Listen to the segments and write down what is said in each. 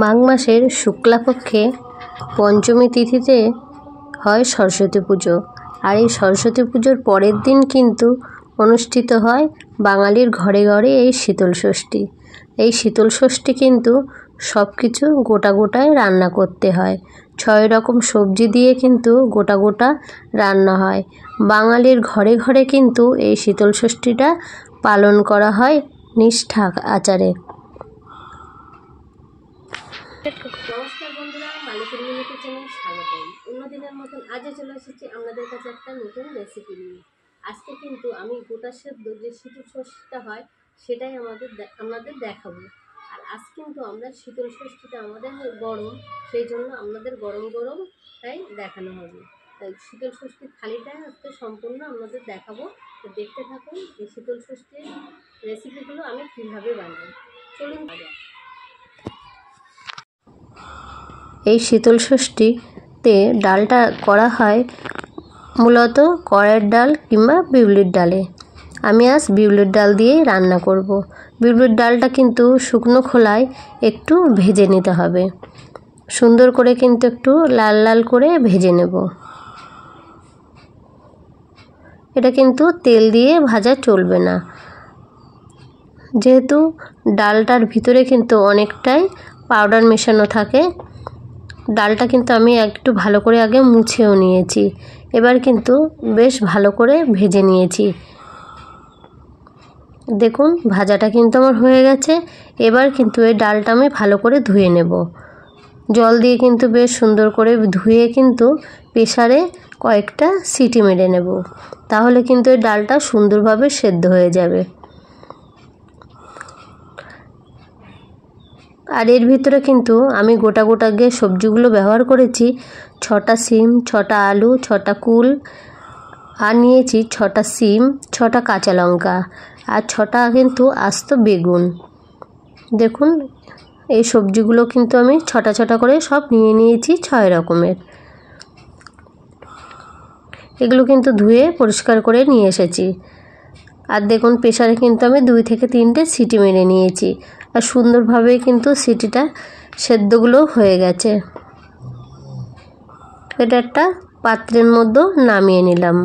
মাঘ মাসের শুক্লাপক্ষে পঞ্চমী তিথিতে হয় সরস্বতী পুজো। আর এই সরস্বতী পুজোর পরের দিন কিন্তু অনুষ্ঠিত হয় বাঙালির ঘরে ঘরে এই শীতল ষষ্ঠী। এই শীতল ষষ্ঠী কিন্তু সব কিছু গোটা গোটায় রান্না করতে হয়। 6 রকম সবজি দিয়ে কিন্তু গোটা গোটা রান্না হয়। বাঙালির ঘরে ঘরে কিন্তু এই শীতল ষষ্ঠীটা পালন করা হয় নিষ্ঠা আচারে। নমস্কার বন্ধুরা, মালিকের মিনিটে চ্যানেলে স্বাগতম। অন্যদিনের মতন আজও চলে এসেছি আপনাদের কাছে একটা নতুন রেসিপি নিয়ে। আজকে কিন্তু আমি গোটা সেদ্ধ যে শীতল ষষ্ঠীটা হয় সেটাই আপনাদের দেখাবো। আর আজ কিন্তু আমরা শীতল ষষ্ঠীটা আমাদের গরম, সেই জন্য আপনাদের গরম গরম তাই দেখানো হবে। তাই শীতল ষষ্ঠীর থালিটাই আজকে সম্পূর্ণ আপনাদের দেখাবো। তো দেখতে থাকুন এই শীতল ষষ্ঠীর রেসিপিগুলো আমি কীভাবে বানাই। চলুন বাজার। এই শীতল ষষ্ঠীতে ডালটা করা হয় মূলত কড়াইয়ের ডাল কিংবা বিউলির ডালে। আমি আজ বিউলির ডাল দিয়েই রান্না করব। বিউলির ডালটা কিন্তু শুকনো খোলায় একটু ভেজে নিতে হবে, সুন্দর করে কিন্তু একটু লাল লাল করে ভেজে নেব। এটা কিন্তু তেল দিয়ে ভাজা চলবে না, যেহেতু ডালটার ভিতরে কিন্তু অনেকটাই পাউডার মেশানো থাকে। ডালটা কিন্তু আমি একটু ভালো করে আগে মুছেও নিয়েছি, এবার কিন্তু বেশ ভালো করে ভেজে নিয়েছি। দেখুন ভাজাটা কিন্তু আমার হয়ে গেছে। এবার কিন্তু এই ডালটা আমি ভালো করে ধুয়ে নেব। জল দিয়ে কিন্তু বেশ সুন্দর করে ধুয়ে কিন্তু প্রেসারে কয়েকটা সিটি মেরে নেব, তাহলে কিন্তু এই ডালটা সুন্দরভাবে সেদ্ধ হয়ে যাবে। আর এর ভিতরে কিন্তু আমি গোটা গোটা গিয়ে সবজিগুলো ব্যবহার করেছি। 6টা সিম, 6টা আলু, 6টা কুল, আর নিয়েছি 6টা সিম, 6টা কাঁচা লঙ্কা, আর 6টা কিন্তু আস্ত বেগুন। দেখুন এই সবজিগুলো কিন্তু আমি 6টা 6টা করে সব নিয়ে নিয়েছি 6 রকমের। এগুলো কিন্তু ধুয়ে পরিষ্কার করে নিয়ে এসেছি। আর দেখুন প্রেসারে কিন্তু আমি 2 থেকে 3টে সিটি মেরে নিয়েছি, আর সুন্দরভাবে কিন্তু সিটিটা সেদ্ধগুলো হয়ে গেছে। এটা একটা পাত্রের মধ্যে নামিয়ে নিলাম।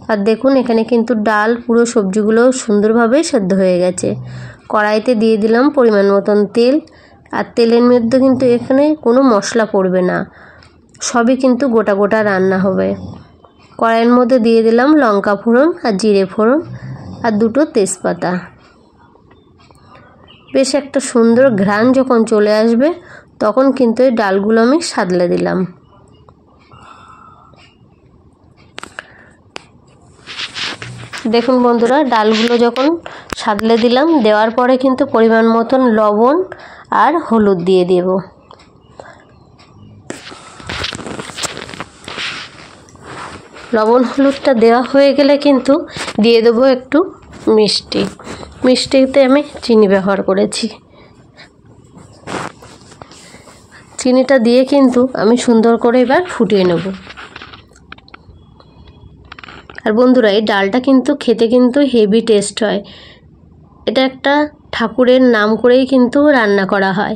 আর দেখুন এখানে কিন্তু ডাল পুরো সবজিগুলো সুন্দরভাবে সেদ্ধ হয়ে গেছে। কড়াইতে দিয়ে দিলাম পরিমাণ মতন তেল। আর তেলের মধ্যে কিন্তু এখানে কোনো মশলা পড়বে না, সবই কিন্তু গোটা গোটা রান্না হবে। কড়াইয়ের মধ্যে দিয়ে দিলাম লঙ্কা ফোড়ন আর জিরে ফোড়ন আর 2টো তেজপাতা। বেশ একটা সুন্দর ঘ্রাণ যখন চলে আসবে তখন কিন্তু এই ডালগুলো আমি সাদলে দিলাম। দেখুন বন্ধুরা, ডালগুলো যখন সাদলে দিলাম, দেওয়ার পরে কিন্তু পরিমাণ মতন লবণ আর হলুদ দিয়ে দেব। লবণ হলুদটা দেওয়া হয়ে গেলে কিন্তু দিয়ে দেবো একটু মিষ্টি। মিষ্টিতে আমি চিনি ব্যবহার করেছি। চিনিটা দিয়ে কিন্তু আমি সুন্দর করে এবার ফুটিয়ে নেব। আর বন্ধুরা এই ডালটা কিন্তু খেতে কিন্তু হেভি টেস্ট হয়। এটা একটা ঠাকুরের নাম করেই কিন্তু রান্না করা হয়,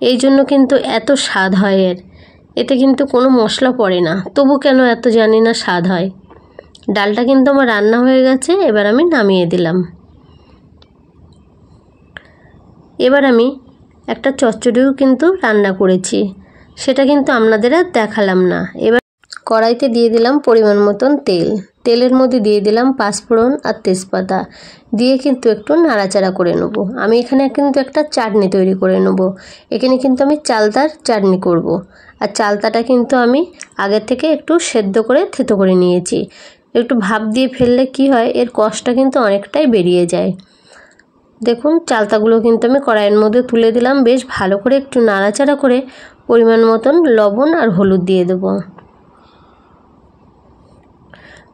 এই জন্য কিন্তু এত স্বাদ হয় এর। এতে কিন্তু কোনো মশলা পড়ে না, তবু কেন এত জানি না স্বাদ হয়। ডালটা কিন্তু আমার রান্না হয়ে গেছে, এবার আমি নামিয়ে দিলাম। এবার আমি একটা চচ্চড়িও কিন্তু রান্না করেছি, সেটা কিন্তু আপনাদের আর দেখালাম না। এবার কড়াইতে দিয়ে দিলাম পরিমাণ মতন তেল। তেলের মধ্যে দিয়ে দিলাম পাঁচফোড়ন আর তেজপাতা, দিয়ে কিন্তু একটু নাড়াচাড়া করে নেব। আমি এখানে কিন্তু একটা চাটনি তৈরি করে নেব। এখানে কিন্তু আমি চালতার চাটনি করব। আর চালতাটা কিন্তু আমি আগের থেকে একটু সেদ্ধ করে থেতো করে নিয়েছি। একটু ভাপ দিয়ে ফেললে কি হয়, এর কষটা কিন্তু অনেকটাই বেরিয়ে যায়। দেখুন চালতাগুলো কিন্তু আমি কড়াইয়ের মধ্যে তুলে দিলাম। বেশ ভালো করে একটু নাড়াচাড়া করে পরিমাণ মতন লবণ আর হলুদ দিয়ে দেব।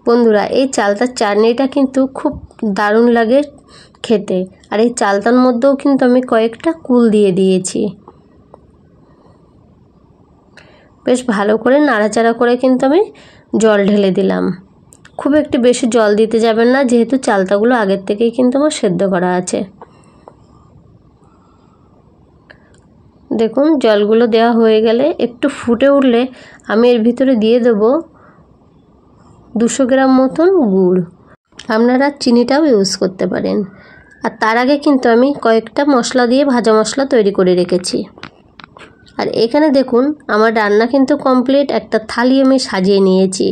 বন্ধুরা এই চালতার চাটনিটা কিন্তু খুব দারুণ লাগে খেতে। আর এই চালতার মধ্যেও কিন্তু আমি কয়েকটা কুল দিয়ে দিয়েছি। বেশ ভালো করে নাড়াচাড়া করে কিন্তু আমি জল ঢেলে দিলাম। খুব একটু বেশি জল দিতে যাবেন না, যেহেতু চালতাগুলো আগের থেকেই কিন্তু আমার সেদ্ধ করা আছে। দেখুন জলগুলো দেওয়া হয়ে গেলে একটু ফুটে উঠলে আমি এর ভিতরে দিয়ে দেব 200 গ্রাম মতন গুড়। আপনারা চিনিটাও ইউজ করতে পারেন। আর তার আগে কিন্তু আমি কয়েকটা মশলা দিয়ে ভাজা মশলা তৈরি করে রেখেছি। আর এখানে দেখুন আমার রান্না কিন্তু কমপ্লিট। একটা থালি আমি সাজিয়ে নিয়েছি।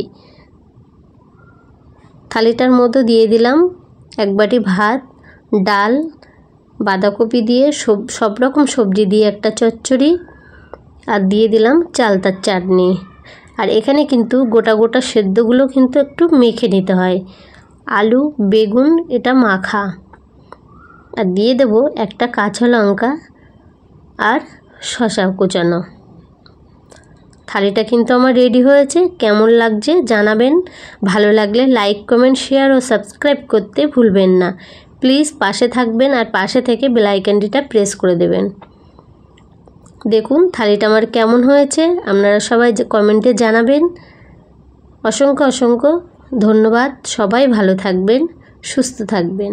থালিটার মধ্যে দিয়ে দিলাম 1 বাটি ভাত, ডাল, বাঁধাকপি দিয়ে সব রকম সবজি দিয়ে একটা চচ্চড়ি, আর দিয়ে দিলাম চালতার চাটনি। আর এখানে কিন্তু গোটা গোটা সেদ্ধগুলো কিন্তু একটু মেখে নিতে হয়। আলু বেগুন এটা মাখা, আর দিয়ে দেব একটা কাঁচা লঙ্কা আর শসা কুচানো। থালিটা কিন্তু আমার রেডি হয়েছে। কেমন লাগছে জানাবেন। ভালো লাগলে লাইক কমেন্ট শেয়ার ও সাবস্ক্রাইব করতে ভুলবেন না। প্লিজ পাশে থাকবেন আর পাশে থেকে বেল আইকনটিটা প্রেস করে দেবেন। দেখুন থালিটা আমার কেমন হয়েছে আপনারা সবাই কমেন্টে জানাবেন। অসংখ্য অসংখ্য ধন্যবাদ। সবাই ভালো থাকবেন, সুস্থ থাকবেন।